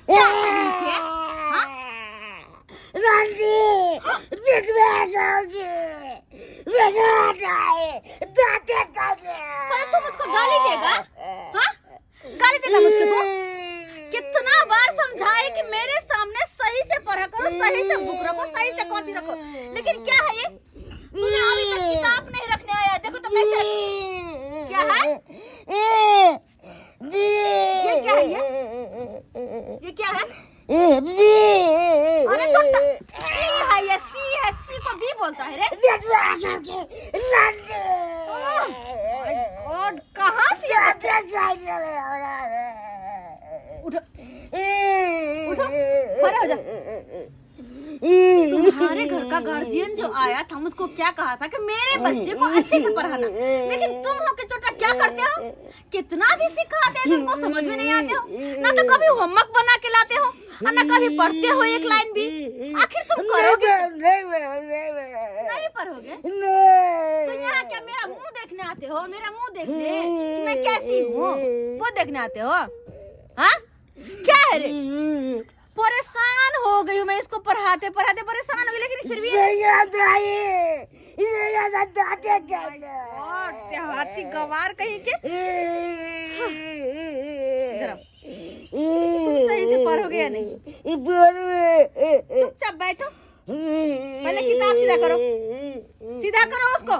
क्या तकलीफ है? हाँ? रानी बीच में आ जाओगी, बीच में आ जाए, दांते काटे। पर तू मुझको गाली देगा? हाँ? गाली देगा मुझको तू? कितना बार समझाए कि मेरे सामने सही से पढ़ा करो, सही से बुक रखो, सही से कॉपी रखो, लेकिन क्या है ये? तूने अभी तक किताब नहीं रखने आया, देखो तो कैसे। क्या है? ये क्या है ये क्या है? अरे छोटा सी है ये, सी है, सी को बी बोलता है रे। और कहाँ से उठो उठो, खड़े हो जा। तुम्हारे घर का गार्जियन जो आया था मुझको क्या कहा था कि मेरे बच्चे को अच्छे से पढ़ाना, लेकिन तुम हो के छोटा क्या करते हो? कितना भी सिखाते हो तुमको समझ में नहीं आते हो ना, तो कभी होमवर्क बना के लाते हो और ना कभी पढ़ते हो एक लाइन भी। आखिर तुम करोगे नहीं पढ़ोगे तो यहाँ क्या मेरा मुंह देखने आते हो? मेरा मुंह देखने कि मैं कैसी हूँ वो देखने आते हो? हाँ क्या है रे? परेशान हो गई हूँ मैं, इसको पढ़ाते पढ़ाते परेशान हो गई, लेकिन फिर भी हाथी गवार कहीं के। तुम सही से पढ़ोगे या नहीं? चुपचाप बैठो, पहले किताब सीधा करो, सीधा करो उसको,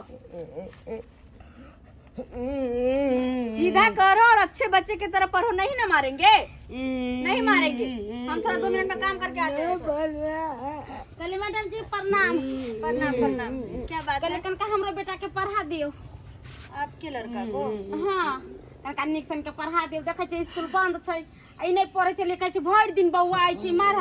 सीधा करो और अच्छे बच्चे की तरह पढ़ो। नहीं ना मारेंगे, नहीं मारेंगे, हम थोड़ा 2 मिनट में काम करके आते हैं। कली मैडम जी प्रणाम। प्रणाम प्रणाम। क्या बात है? कनका हमरा बेटा के पढ़ा दियो। आपके लड़का को? हाँ कनका निक्सन के पढ़ा दियो। देखे छे स्कूल बंद छै, आई नहीं पढ़े छे, लिखे छे भर दिन बउआ आई छी मार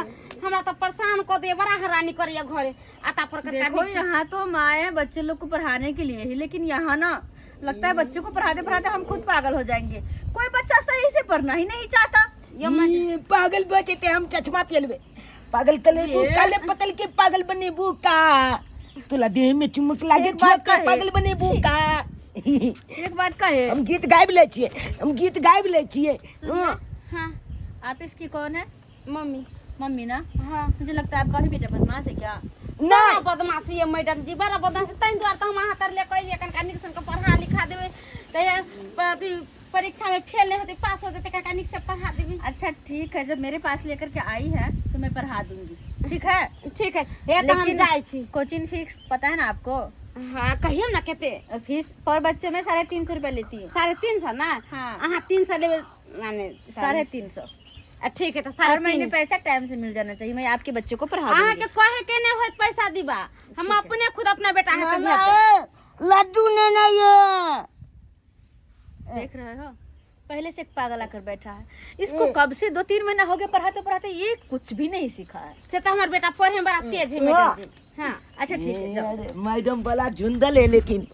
हमरा तो परेशान को दे, बड़ा हैरानी करिया घरे आता पर। देखो यहाँ तो माए बच्चे लोग को पढ़ाने के लिए ही, लेकिन यहाँ ना लगता है बच्चे को पढ़ाते पढ़ाते हम खुद पागल हो जाएंगे। कोई बच्चा सही से पढ़ना ही नहीं चाहता। ये पागल बचे थे हम, चश्मा पहलवे पागल तले काले पतल के पागल बने बुका, तुला देह में चुमक लागे पागल बने बुका। एक बात का है, हम गीत गायब ले छिए, हम गीत गायब ले छिए। हाँ आप इसकी कौन है? मम्मी। मम्मी ना? हाँ मुझे लगता है आपका भी बेटा बदमाश है क्या? ना बदमाशी है मैडम जी, बड़ा बदमाशी। तैं द्वारा तो हम अहाँ तर ले कहिए कनका निक्सन के पढ़ा लिखा देवे, परीक्षा में फेल नहीं होते पास हो जाते, कनका निक से पढ़ा देवी। अच्छा ठीक है, जब मेरे पास लेकर के आई है तो मैं पढ़ा दूंगी, ठीक है? ठीक है, ये तो हम जाए छी। कोचिंग फीस पता है ना आपको? हाँ कहियो ना केते फीस पर बच्चे में 350 रुपए लेती हूँ। 350 ना? हाँ। अहाँ 300 लेवे माने 350। ठीक है तो हर महीने पैसा टाइम से मिल जाना चाहिए, मैं आपके बच्चे को पढ़ा अहाँ दूंगी। के कहे के नहीं होत पैसा दीबा, हम अपने खुद अपना बेटा है से लड्डू ने नहीं देख रहे हो, पहले से एक पागल आकर बैठा है। इसको कब से 2-3 महीना हो गया पढ़ाते पढ़ाते, ये कुछ भी नहीं सीखा है। से तो हमार बेटा पढ़े में बड़ा तेज है मैडम जी। हाँ अच्छा ठीक है, जाओ। मैडम वाला झुंदल है, लेकिन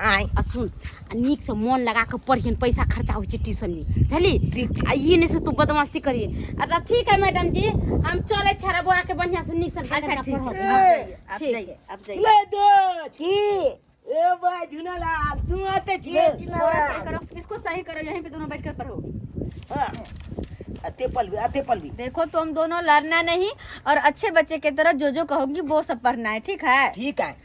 आई सुन नीक से मन लगा के पढ़िए, पैसा खर्चा हो ट्यूशन में, चली ये नहीं से तू बदमाशी करिए। अच्छा ठीक है मैडम जी, हम चले छाड़ा बुआ के बढ़िया से नीक से। अच्छा ठीक है, आप जाइए, आप जाइए। ले दो की ए भाई झुनला तू आते छिए सही करो, इसको सही करो, यहीं पे दोनों बैठकर पढ़ो। अते पल भी देखो तुम दोनों लड़ना नहीं, और अच्छे बच्चे की तरह जो कहोगी वो सब पढ़ना है, ठीक है? ठीक है।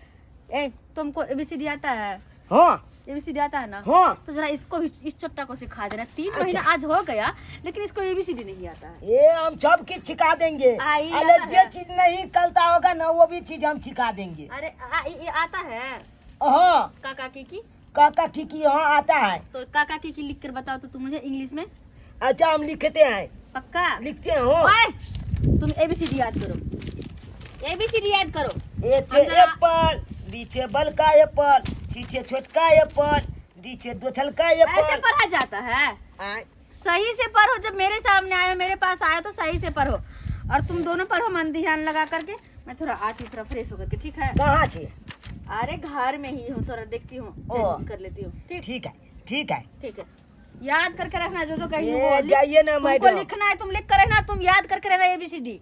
ए तुमको ABCD आता है? हाँ ABCD आता है ना? हाँ। तो जरा इसको भी, इस चोट्टा को सिखा देना। 3 महीना आज हो गया, लेकिन इसको ABCD नहीं आता है। ये हम सब चीज सिखा देंगे। अरे जो चीज नहीं कलता होगा ना, वो भी चीज हम सिखा देंगे। अरे ये आता है? हाँ काका की काका की हाँ आता है। तो काका की लिख कर बताओ तो तुम मुझे इंग्लिश में। अच्छा हम लिखते हैं, पक्का लिखते हो। तुम ABCD याद करो, ABCD याद करो। ए छे एप्पल, बी छे बलका एप्पल, सी छे छोटका एप्पल, डी छे दोछलका ऐसे एप्पल। पढ़ा जाता है? सही से पढ़ो, जब मेरे सामने आए, मेरे पास आए तो सही से पढ़ो, और तुम दोनों पढ़ो मन ध्यान लगा करके। मैं थोड़ा आती, थोड़ा फ्रेश होकर के, ठीक है? कहाँ छे? अरे घर में ही हूँ, थोड़ा देखती हूँ, चेक कर लेती हूँ। ठीक ठीक है ठीक है ठीक है, याद करके रखना जो कहीं ये जाइए ना तुमको मैडम। लिखना है, तुम लिख कर रहना, तुम याद करके रहना ABCD।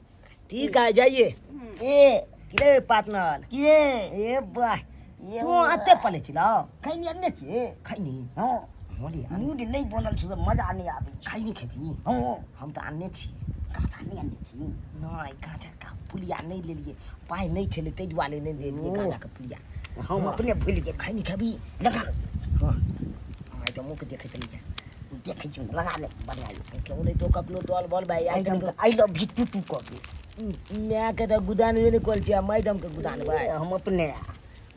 ठीक है जाइए। ए पार्टनर ए बाय तू आते पले छिला खैनी अन्ने छे खैनी हां होली मुडी नहीं बनल छ त मजा नहीं आबे खैनी खेबी हां हम त अन्ने छी कथा नहीं आने छी नहीं गांजा का पुलिया नहीं ले लिए पाई नहीं चले तेज वाले नहीं दे लिए गांजा का पुलिया हम अपने भूल गए खाई नहीं खाबी लगा हाँ मैं तो मुंह के देखे चली जा देखे छी लगा ले बढ़िया क्यों नहीं तो कपलो तो बोल भाई आई लव यू टू को मैं के तो गुदान में नहीं कोल छिया मैडम के गुदान भाई हम अपने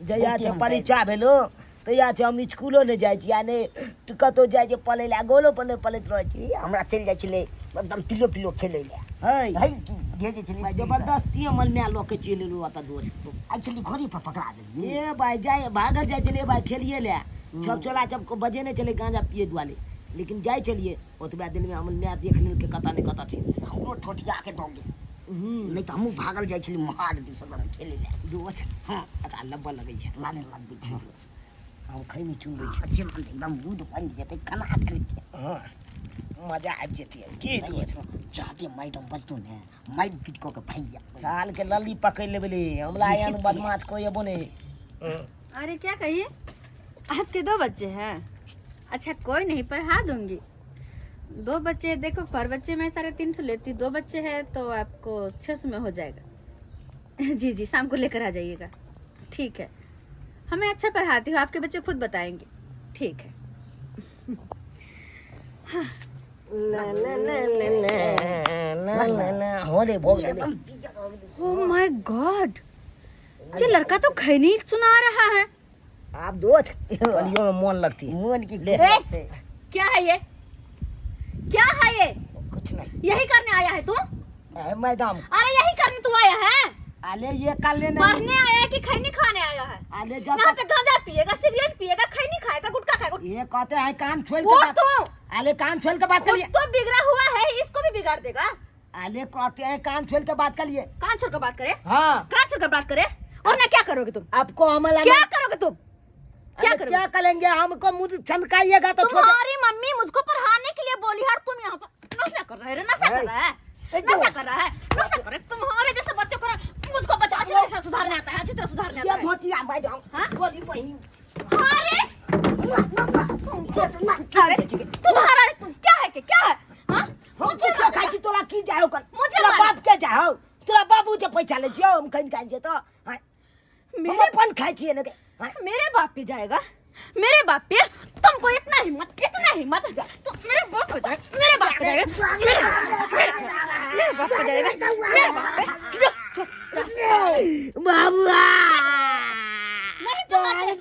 जया छ परीक्षा भेलो तया छ हम स्कूलो नहीं जाय छी यानी कतो जाय छ पले ला गोलो पले पलैत रहै छी हमरा चल जाइ छले एकदम पिलो पिलो खेले ले है है की भेजे छले जबरदस्ती मन में लोके चले लो अता दोज एक्चुअली घोड़ी पर पकड़ा दे ए भाई जाय भागल जाय चले भाई खेलिए ले छप चला छप को बजे नहीं चले गांजा पिए वाले लेकिन जाय चलिए ओतबा दिन में हम मैं देख लेल के कता नहीं कता छी हमरो ठोठिया के दोगे नहीं तो हम भागल जाइ छली मार दी सब खेले ले दोज हां अका लब्बा लगै छै लाने लग हम खैनी चुंबै छी अच्छे मन एकदम दूध बन जेते कना करके हां मजा आ जेते के दोज चाहते मैडम बचतू ने माइट पीट को के भैया साल के लल्ली पकड़ लेबले हमला यान बदमाश कोई बने अरे क्या कहिए आपके 2 बच्चे हैं? अच्छा कोई नहीं, पढ़ा दूंगी। 2 बच्चे देखो, पर बच्चे मैं 350 लेती, 2 बच्चे हैं तो आपको 600 में हो जाएगा। जी जी, शाम को लेकर आ जाइएगा। ठीक है, हमें अच्छा पढ़ाती हूँ, आपके बच्चे खुद बताएंगे। ठीक है। हाँ। ओह माय गॉड, ये लड़का तो खैनी सुना रहा है। आप दोस्त गलियों में मन लगती है। मन की ले क्या है ये? क्या है ये? कुछ नहीं, यही करने आया है तू? मैडम अरे यही करने तू आया है? आले ये कर लेना पढ़ने आया है कि खैनी खाने आया है? आले यहाँ पे गांजा पिएगा, सिगरेट पिएगा, खैनी खाएगा, गुटखा खाएगा। ये कहते हैं कान छोड़ के उठ बात तू। आले कान छोड़ के बात करिए। तो बिगड़ा हुआ है, इसको भी बिगाड़ देगा। आले कहते हैं कान छोड़ के बात करिए। कान छोड़ कर बात करे? हाँ, कान छोड़ कर बात करे? और ना क्या करोगे तुम? आपको हमला क्या करोगे तुम? क्या करोगे? क्या करेंगे? हमको मुझे छनकाइएगा तो छोड़। तुम्हारी मम्मी मुझको पढ़ाने के लिए बोली है, तुम यहाँ पर नशा कर रहे हो। नशा कर रहा है, नशा कर रहा है, नशा कर रहे। तुम्हारे जैसे बच्चों को मुझको 50 तरह सुधारने आता है, अच्छी तरह सुधारने आता ये है। धोती आ मैडम, हाँ? गोली बहन। अरे तुम्हारा क्या है? क्या है? हाँ? हम कुछ खाई की तोला की जाओ कल। मुझे तोरा मारो। बाप के जाओ, तोरा बाबू जे पैसा ले जियो हम कहीं खाई जे तो मेरे पन खाई छिए ने। मेरे बाप पे जाएगा? मेरे बाप पे? तुमको इतना हिम्मत तो मेरे बाप पे जाएगा, मेरे बाप पे जाएगा, मेरे बाप पे जाएगा, मेरे बाप पे। बाबूआ नहीं पकड़ते।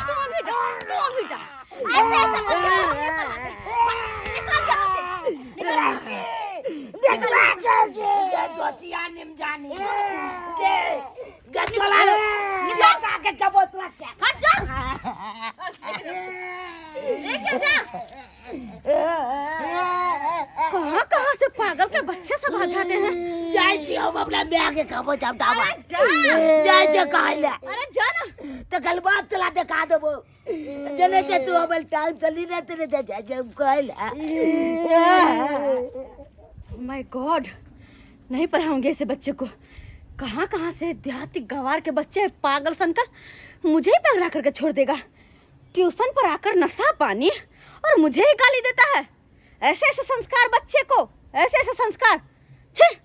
तुम भी जा। ऐसे ऐसे मत करो, निकल यहाँ से, निकल यहाँ से। धोतिया निम जानी दे गटला निकाल के क्या बोतल से हट जा। लेके जा। कहाँ से पागल के बच्चे सब आ जाते हैं। जाय छी हम अपना मैं के कबो चमटावा। अरे जा। जाय जे कहले अरे जा ना। तो कल बात चला दिखा देबो। जने के तू हमल टाइम चली न तेरे जा जब कहले। माय गॉड, नहीं पढ़ाऊंगे ऐसे बच्चे को। कहाँ से देहाती गंवार के बच्चे पागल सनकर मुझे ही पगला करके छोड़ देगा। ट्यूशन पर आकर नशा पानी और मुझे ही गाली देता है। ऐसे ऐसे संस्कार बच्चे को, ऐसे ऐसे संस्कार। छी।